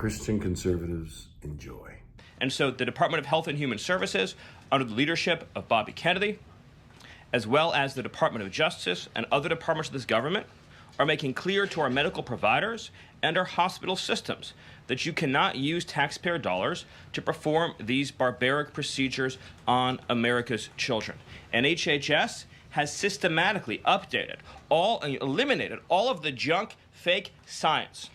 Christian conservatives enjoy. And so the Department of Health and Human Services, under the leadership of Bobby Kennedy, as well as the Department of Justice and other departments of this government, are making clear to our medical providers and our hospital systems that you cannot use taxpayer dollars to perform these barbaric procedures on America's children. And HHS has systematically updated and eliminated all of the junk, fake science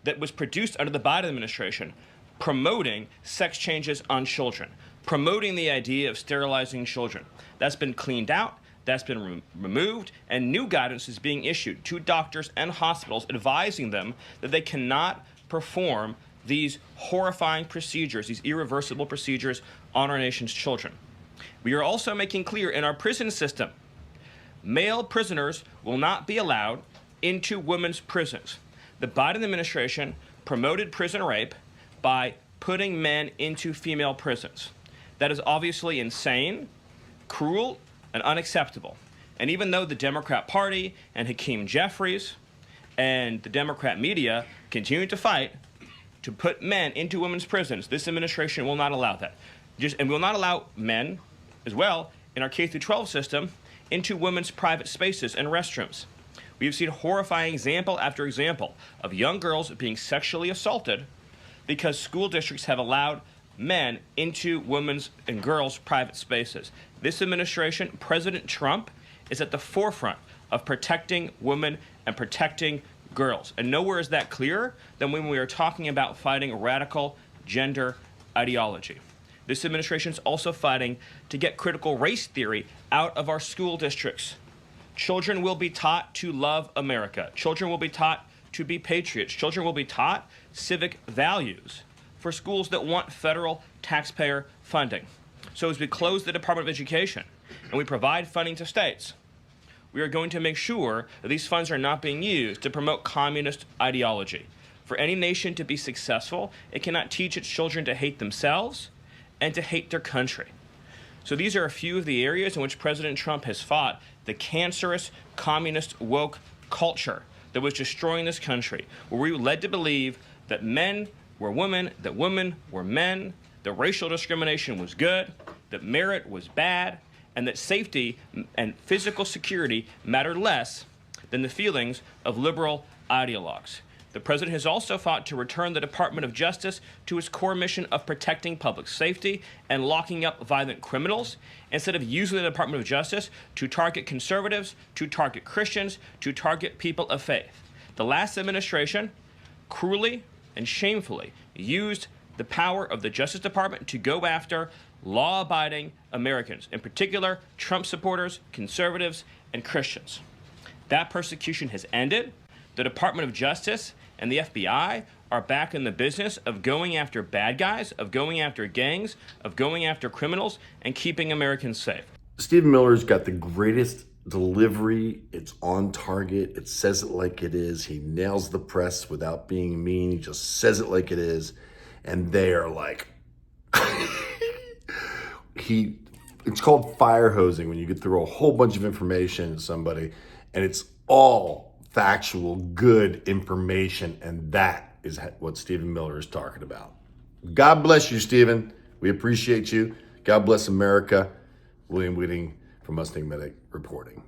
that was produced under the Biden administration promoting sex changes on children, promoting the idea of sterilizing children. That's been cleaned out. That's been removed, and new guidance is being issued to doctors and hospitals advising them that they cannot perform these horrifying procedures, these irreversible procedures on our nation's children. We are also making clear in our prison system, male prisoners will not be allowed into women's prisons. The Biden administration promoted prison rape by putting men into female prisons. That is obviously insane, cruel, and unacceptable. And even though the Democrat Party and Hakeem Jeffries and the Democrat media continue to fight to put men into women's prisons, this administration will not allow that. And will not allow men, as well, in our K-12 system, into women's private spaces and restrooms. We have seen horrifying example after example of young girls being sexually assaulted because school districts have allowed men into women's and girls' private spaces. This administration, President Trump, is at the forefront of protecting women and protecting girls. And nowhere is that clearer than when we are talking about fighting radical gender ideology. This administration is also fighting to get critical race theory out of our school districts. Children will be taught to love America. Children will be taught to be patriots. Children will be taught civic values for schools that want federal taxpayer funding. So as we close the Department of Education and we provide funding to states, we are going to make sure that these funds are not being used to promote communist ideology. For any nation to be successful, it cannot teach its children to hate themselves and to hate their country. So these are a few of the areas in which President Trump has fought the cancerous communist woke culture that was destroying this country, where we were led to believe that men were women, that women were men, that racial discrimination was good, that merit was bad, and that safety and physical security mattered less than the feelings of liberal ideologues. The president has also fought to return the Department of Justice to its core mission of protecting public safety and locking up violent criminals, instead of using the Department of Justice to target conservatives, to target Christians, to target people of faith. The last administration cruelly and shamefully used the power of the Justice Department to go after law-abiding Americans, in particular Trump supporters, conservatives, and Christians. That persecution has ended. The Department of Justice and the FBI are back in the business of going after bad guys, of going after gangs, of going after criminals, and keeping Americans safe. Stephen Miller's got the greatest delivery. It's on target. It says it like it is. He nails the press without being mean. He just says it like it is. And they are like, it's called fire hosing when you get through a whole bunch of information to somebody and it's all factual, good information. And that is what Stephen Miller is talking about. God bless you, Stephen. We appreciate you. God bless America. William Whitting from Mustang Medic reporting.